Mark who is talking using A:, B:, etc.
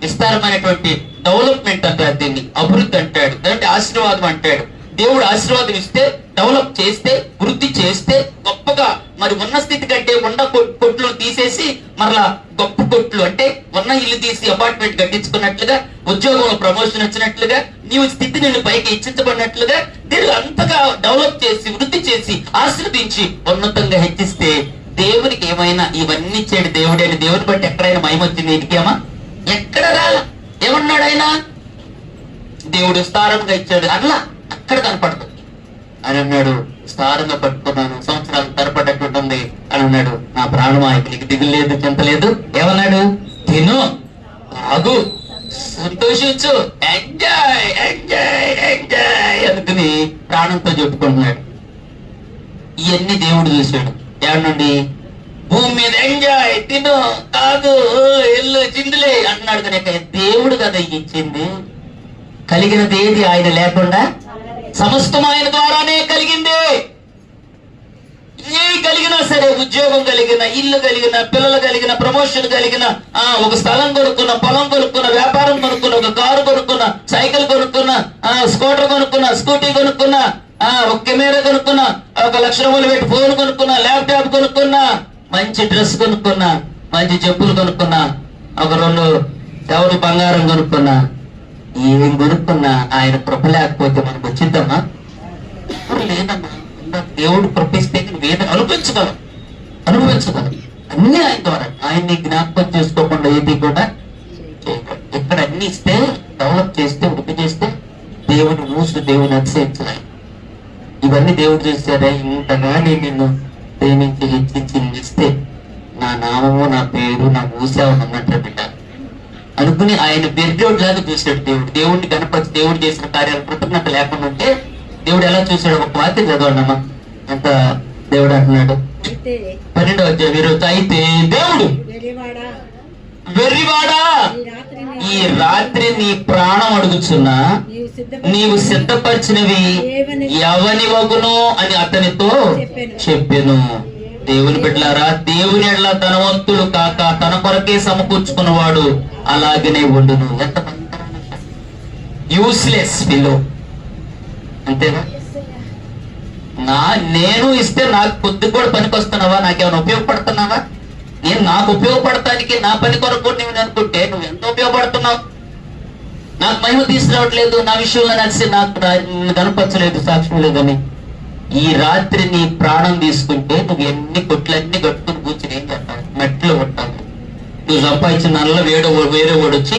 A: విస్తారమైనటువంటి development అంటారు, దీన్ని అభివృద్ధి అంటాడు, అంటే ఆశీర్వాదం అంటాడు. దేవుడు ఆశీర్వాదం ఇస్తే, డెవలప్ చేస్తే, వృద్ధి చేస్తే, గొప్పగా మరి ఉన్న స్థితి కంటే ఉన్న కొట్లు తీసేసి మరలా గొప్ప కొట్లు అంటే ఉన్న ఇల్లు తీసి అపార్ట్మెంట్ కట్టించుకున్నట్లుగా, ఉద్యోగంలో ప్రమోషన్ వచ్చినట్లుగా, నీవు స్థితి నేను పైకి ఇచ్చించబడినట్లుగా దేవుడు అంతగా డెవలప్ చేసి, వృద్ధి చేసి, ఆశీర్వదించి ఉన్నతంగా హెచ్చిస్తే దేవునికి ఏమైనా ఇవన్నీ ఇచ్చాడు దేవుడే అని దేవుని బట్టి ఎక్కడైనా మహిమ వచ్చింది ఇంటికేమా? ఎక్కడరా? ఏమన్నాడు ఆయన? దేవుడు విస్తారంగా ఇచ్చాడు అట్లా అక్కడ కనపడదు అని అన్నాడు. విస్తారంగా పట్టుకున్నాను, సంవత్సరాలు తరపడట్టుంటుంది అని అన్నాడు. నా ప్రాణమాయకునికి దిగులు లేదు, చింత లేదు. ఏమన్నాడు? తిను, తాగు, సంతోషించు, ఎంజాయ్ ఎంజాయ్ ఎంజాయ్ అనుకుని ప్రాణంతో చెప్పుకుంటున్నాడు. ఇవన్నీ దేవుడు చూశాడు. ఏమనండి? భూమి మీద ఎంజాయ్, తిను, తాగు, ఎల్లు, చిందులే అన్నాడు. కనుక దేవుడు కదా ఇచ్చింది. కలిగినది ఏది ఆయన లేకుండా? సమస్తం ఆయన ద్వారానే కలిగింది. ఏ కలిగినా సరే, ఉద్యోగం కలిగిన, ఇల్లు కలిగిన, పిల్లలు కలిగిన, ప్రమోషన్ కలిగిన, ఒక స్థలం కొనుక్కున్న, పొలం కొనుక్కున్న, వ్యాపారం కొనుక్కున్న, ఒక కారు కొనుక్కున్న, సైకిల్ కొనుక్కున్న, స్కూటర్ కొనుక్కున్న, స్కూటీ కొనుక్కున్న, ఒక కెమెరా కొనుక్కున్నా, 1 లక్ష రూపాయలు పెట్టి ఫోన్ కొనుక్కున్నా, ల్యాప్టాప్ కొనుక్కున్నా, మంచి డ్రెస్ కొనుక్కున్నా, మంచి చెప్పులు కొనుక్కున్నా, ఒక 2 ఎవరు బంగారం కొనుక్కున్నా, ఏం కొనుక్కున్నా ఆయన కృప లేకపోతే మనకు వచ్చిద్దామా? లేదమ్మా. దేవుడు కృపిస్తే నువ్వేదో అనుభవించగలం. అన్ని ఆయన ద్వారా. ఆయన్ని జ్ఞాపకం చేసుకోకుండా ఏది కూడా చేయగలరు. ఇక్కడ అన్ని ఇస్తే, డెవలప్ చేస్తే, వృద్ధి చేస్తే దేవుని మూసు దేవుని అతిశయించాలి. ఇవన్నీ దేవుడు చూసారా? ఇంతగా నేను నిన్ను ప్రేమించి హెచ్చించి ఇస్తే నా నామము, నా పేరు, నా ఊసావని అన్నట్లు బిడ్డ అనుకుని ఆయన బెర్రోడ్ లాగా చూశాడు దేవుడు. దేవుడిని గణపతి, దేవుడు చేసిన కార్యాలు కృతజ్ఞత లేకుండా ఉంటే దేవుడు ఎలా చూశాడు? ఒక వార్త చదవండమ్మా. ఎంత దేవుడు అంటున్నాడు 12వ అధ్యాయం 20. అయితే దేవుడు, వెర్రివాడా, ఈ రాత్రి నీ ప్రాణం అడుగుచున్నా నీవు సిద్ధపరిచినవి ఎవని వగును అని అతనితో చెప్పెను. దేవుని బిడ్డలారా, దేవుని ఎడల ధనవంతుడు కాక తన కొరకే సమకూర్చుకున్నవాడు అలాగనే ఉండును. ఎంత యూస్లెస్ ఫిలో, అంతేనా? నేను ఇస్తే నాకు కొద్ది కూడా పనికి వస్తున్నావా? నాకేమైనా ఉపయోగపడుతున్నావా? నేను నాకు ఉపయోగపడటానికి నా పని కొరకు నేను అనుకుంటే నువ్వు ఎంత ఉపయోగపడుతున్నావు? నాకు మహిమ తీసుకురావట్లేదు, నా విషయంలో నాకు కనపరచలేదు, సాక్ష్యం లేదని. ఈ రాత్రి నీ ప్రాణం తీసుకుంటే నువ్వు ఎన్ని కొట్లన్నీ కట్టుకుని కూర్చుని ఏం చేస్తావు? మెట్లు కొట్టాలి. నువ్వు సంపాదించిన వేరే వాడు వచ్చి